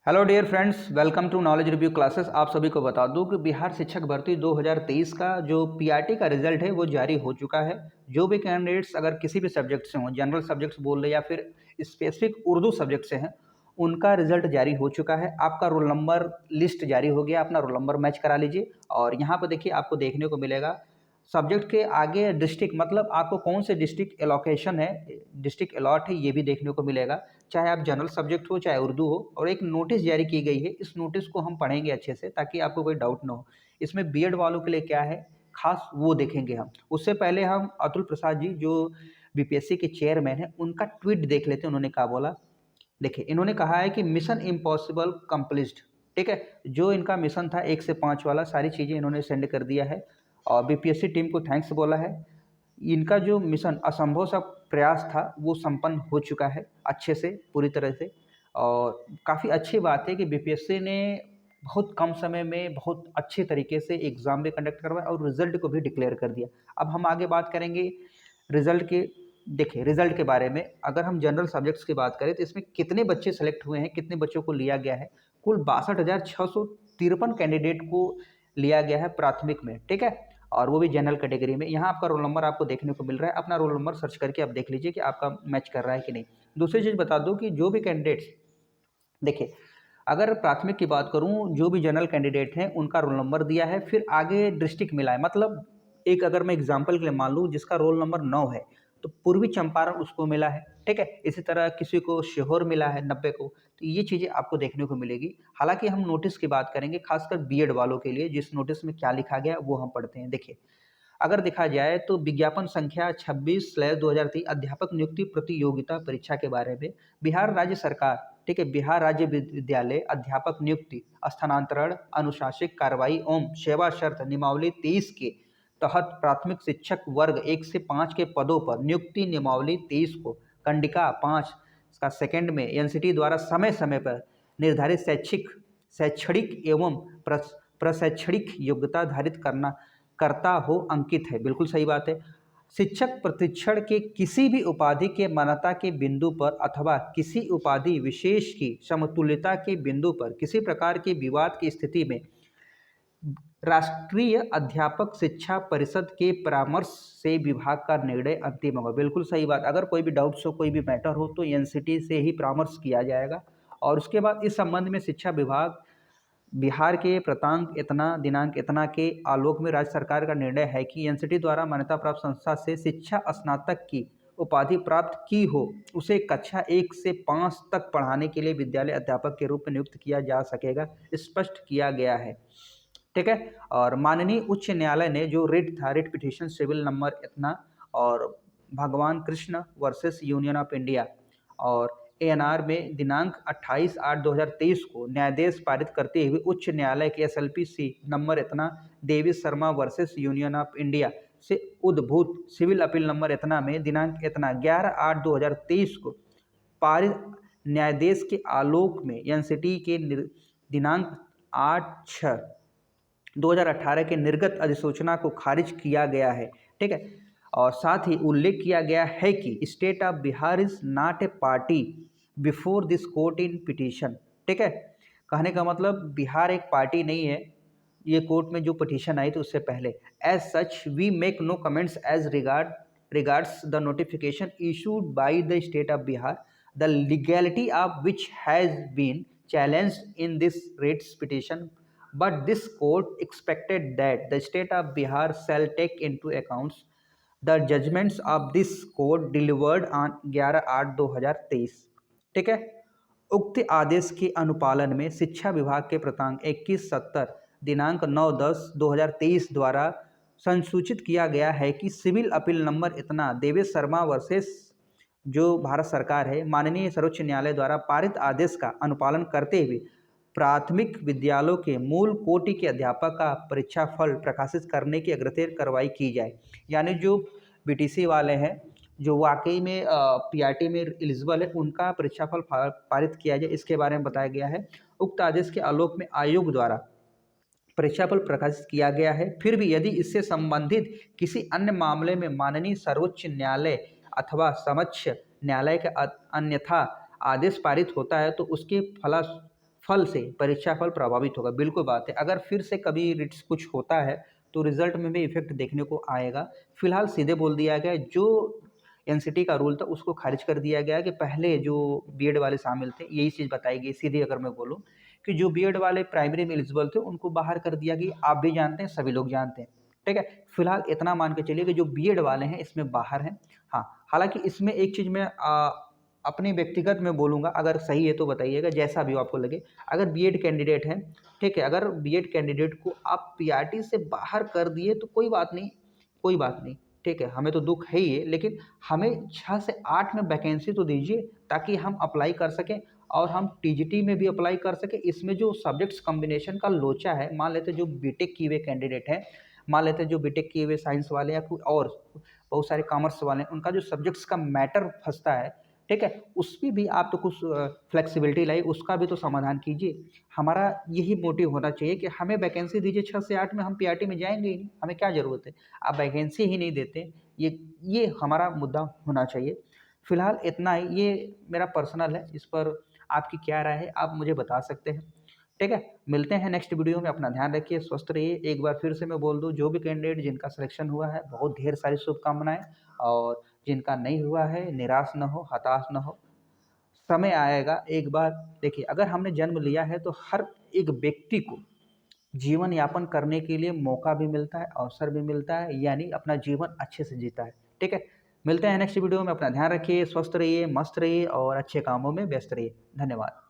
Hello dear friends, welcome to knowledge review classes. आप सभी को बता दूं कि बिहार शिक्षक भर्ती 2023 का जो पीआरटी का रिजल्ट है वो जारी हो चुका है। जो भी कैंडिडेट्स अगर किसी भी सब्जेक्ट से हों, जनरल सब्जेक्ट्स बोल रहे या फिर स्पेसिफिक उर्दू सब्जेक्ट से हैं, उनका रिजल्ट जारी हो चुका है। आपका रोल नंबर लिस्ट जारी हो गया, अपना रोल नंबर मैच करा लीजिए। और यहाँ पर देखिए आपको देखने को मिलेगा सब्जेक्ट के आगे डिस्ट्रिक्ट, मतलब आपको कौन से डिस्ट्रिक्ट एलोकेशन है, डिस्ट्रिक्ट अलॉट है, ये भी देखने को मिलेगा, चाहे आप जनरल सब्जेक्ट हो चाहे उर्दू हो। और एक नोटिस जारी की गई है, इस नोटिस को हम पढ़ेंगे अच्छे से ताकि आपको कोई डाउट ना हो। इसमें बीएड वालों के लिए क्या है खास वो देखेंगे हम। उससे पहले हम अतुल प्रसाद जी जो बीपीएससी के चेयरमैन हैं उनका ट्वीट देख लेते हैं। उन्होंने क्या बोला, देखिए इन्होंने कहा है कि मिशन इम्पॉसिबल कंप्लीट। ठीक है, जो इनका मिशन था 1 से 5 वाला, सारी चीज़ें इन्होंने सेंड कर दिया है और बीपीएससी टीम को थैंक्स बोला है। इनका जो मिशन असंभव सा प्रयास था वो संपन्न हो चुका है अच्छे से, पूरी तरह से। और काफ़ी अच्छी बात है कि बीपीएससी ने बहुत कम समय में बहुत अच्छे तरीके से एग्ज़ाम भी कंडक्ट करवाया और रिजल्ट को भी डिक्लेयर कर दिया। अब हम आगे बात करेंगे रिजल्ट के। देखिए रिजल्ट के बारे में अगर हम जनरल सब्जेक्ट्स की बात करें तो इसमें कितने बच्चे सेलेक्ट हुए हैं, कितने बच्चों को लिया गया है। कुल 62,653 कैंडिडेट को लिया गया है प्राथमिक में। ठीक है, और वो भी जनरल कैटेगरी में। यहाँ आपका रोल नंबर आपको देखने को मिल रहा है, अपना रोल नंबर सर्च करके आप देख लीजिए कि आपका मैच कर रहा है कि नहीं। दूसरी चीज़ बता दूं कि जो भी कैंडिडेट्स, देखिए अगर प्राथमिक की बात करूं, जो भी जनरल कैंडिडेट हैं उनका रोल नंबर दिया है, फिर आगे डिस्ट्रिक्ट मिला है। मतलब एक अगर मैं एग्जांपल के लिए मान लूँ जिसका रोल नंबर 9 है तो पूर्वी चंपारण उसको मिला है। ठीक है, इसी तरह किसी को सीहोर मिला है 90 को। तो ये चीज़ें आपको देखने को मिलेगी। हालांकि हम नोटिस की बात करेंगे खासकर बीएड वालों के लिए, जिस नोटिस में क्या लिखा गया वो हम पढ़ते हैं। देखिए अगर देखा जाए तो विज्ञापन संख्या 26/2023 अध्यापक नियुक्ति प्रतियोगिता परीक्षा के बारे में बिहार राज्य सरकार, ठीक है, बिहार राज्य विद्यालय अध्यापक नियुक्ति स्थानांतरण अनुशासिक कार्रवाई एवं सेवा शर्त नियमावली 23 के तहत प्राथमिक शिक्षक वर्ग 1 से 5 के पदों पर नियुक्ति नियमावली 23 को कंडिका 5 का सेकंड में एनसीटी द्वारा समय समय पर निर्धारित शैक्षणिक एवं प्रशैक्षणिक योग्यता धारित करता हो अंकित है। बिल्कुल सही बात है। शिक्षक प्रशिक्षण के किसी भी उपाधि के मान्यता के बिंदु पर अथवा किसी उपाधि विशेष की समतुल्यता के बिंदु पर किसी प्रकार के विवाद की स्थिति में राष्ट्रीय अध्यापक शिक्षा परिषद के परामर्श से विभाग का निर्णय अंतिम होगा। बिल्कुल सही बात। अगर कोई भी डाउट्स हो, कोई भी मैटर हो तो एनसीटी से ही परामर्श किया जाएगा। और उसके बाद इस संबंध में शिक्षा विभाग बिहार के प्रतांक इतना दिनांक इतना के आलोक में राज्य सरकार का निर्णय है कि एनसीटी द्वारा मान्यता प्राप्त संस्था से शिक्षा स्नातक की उपाधि प्राप्त की हो उसे कक्षा 1 से 5 तक पढ़ाने के लिए विद्यालय अध्यापक के रूप में नियुक्त किया जा सकेगा, स्पष्ट किया गया है। ठीक है, और माननीय उच्च न्यायालय ने जो रिट था, रिट पिटीशन सिविल नंबर इतना और भगवान Krishna versus union of India और एएनआर में दिनांक 28/8/2023 को न्यायाधीश पारित करते हुए उच्च न्यायालय के एसएलपीसी नंबर इतना Davis Sharma versus union of India से उद्भूत सिविल अपील नंबर इतना में दिनांक इतना 11/8/2023 को पारित न्यायाधीश के आलोक में एनसीटी के दिनांक 8/6/2018 के निर्गत अधिसूचना को खारिज किया गया है। ठीक है, और साथ ही उल्लेख किया गया है कि state of Bihar is not a party before this court in petition. ठीक है, कहने का मतलब बिहार एक पार्टी नहीं है ये कोर्ट में जो पिटीशन आई थी उससे पहले। As such we make no comments as regards the notification issued by the state of Bihar the legality of which has been challenged in this writs petition, but this court expected that the state of Bihar shall take into accounts the judgments of this court delivered on 11/8/2023। ठीक है, उक्त आदेश के अनुपालन में शिक्षा विभाग के प्रतांक 2170 दिनांक 9/10/2023 द्वारा संसूचित किया गया है कि सिविल अपील नंबर इतना देवेश शर्मा वर्सेस जो भारत सरकार है माननीय सर्वोच्च न्यायालय द्वारा पारित आदेश का अनुपालन करते हुए प्राथमिक विद्यालयों के मूल कोटि के अध्यापक का परीक्षा फल प्रकाशित करने की अग्रतर कार्रवाई की जाए। यानी जो बीटीसी वाले हैं जो वाकई में पीआरटी में एलिजिबल है उनका परीक्षा फल पारित किया जाए, इसके बारे में बताया गया है। उक्त आदेश के आलोक में आयोग द्वारा परीक्षा फल प्रकाशित किया गया है। फिर भी यदि इससे संबंधित किसी अन्य मामले में माननीय सर्वोच्च न्यायालय अथवा समक्ष न्यायालय के अन्यथा आदेश पारित होता है तो उसके फल से परीक्षा फल प्रभावित होगा, बिल्कुल बात है। अगर फिर से कभी रिट्स कुछ होता है तो रिजल्ट में भी इफेक्ट देखने को आएगा। फिलहाल सीधे बोल दिया गया है, जो एनसीटी का रूल था उसको खारिज कर दिया गया कि पहले जो बीएड वाले शामिल थे, यही चीज़ बताई गई सीधे अगर मैं बोलूँ कि जो बीएड वाले प्राइमरी में एलिजिबल थे उनको बाहर कर दिया गया। आप भी जानते हैं, सभी लोग जानते हैं, ठीक है। फिलहाल इतना मान के चलिए कि जो बीएड वाले हैं इसमें बाहर हैं। हाँ, हालांकि इसमें एक चीज़ मैं अपनी व्यक्तिगत में बोलूँगा, अगर सही है तो बताइएगा, जैसा भी आपको लगे। अगर बीएड कैंडिडेट हैं, ठीक है, अगर बीएड कैंडिडेट को आप पीआरटी से बाहर कर दिए तो कोई बात नहीं, कोई बात नहीं, ठीक है, हमें तो दुख है ही है, लेकिन हमें 6 से 8 में वैकेंसी तो दीजिए ताकि हम अप्लाई कर सकें और हम टीजीटी में भी अप्लाई कर सकें। इसमें जो सब्जेक्ट्स कॉम्बिनेशन का लोचा है, मान लेते जो बीटेक किए हुए कैंडिडेट हैं, मान लेते हैं जो बीटेक किए हुए साइंस वाले या कोई और बहुत सारे कॉमर्स वाले हैं, उनका जो सब्जेक्ट्स का मैटर फंसता है, ठीक है, उसमें भी आप तो कुछ फ्लेक्सिबिलिटी लाइए, उसका भी तो समाधान कीजिए। हमारा यही मोटिव होना चाहिए कि हमें वैकेंसी दीजिए 6 से 8 में, हम पीआरटी में जाएँगे ही नहीं, हमें क्या ज़रूरत है? आप वैकेंसी ही नहीं देते, ये हमारा मुद्दा होना चाहिए। फिलहाल इतना ही, ये मेरा पर्सनल है, इस पर आपकी क्या राय है आप मुझे बता सकते हैं, ठीक है? मिलते हैं नेक्स्ट वीडियो में, अपना ध्यान रखिए, स्वस्थ रहिए। एक बार फिर से मैं बोल दूँ, जो भी कैंडिडेट जिनका सिलेक्शन हुआ है, बहुत ढेर सारी शुभकामनाएँ, और जिनका नहीं हुआ है, निराश ना हो, हताश ना हो। समय आएगा एक बार। देखिए, अगर हमने जन्म लिया है तो हर एक व्यक्ति को जीवन यापन करने के लिए मौका भी मिलता है, अवसर भी मिलता है, यानी अपना जीवन अच्छे से जीता है, ठीक है? मिलते हैं नेक्स्ट वीडियो में, अपना ध्यान रखिए, स्वस्थ रहिए, मस्त रहिए और अच्छे कामों में व्यस्त रहिए। धन्यवाद।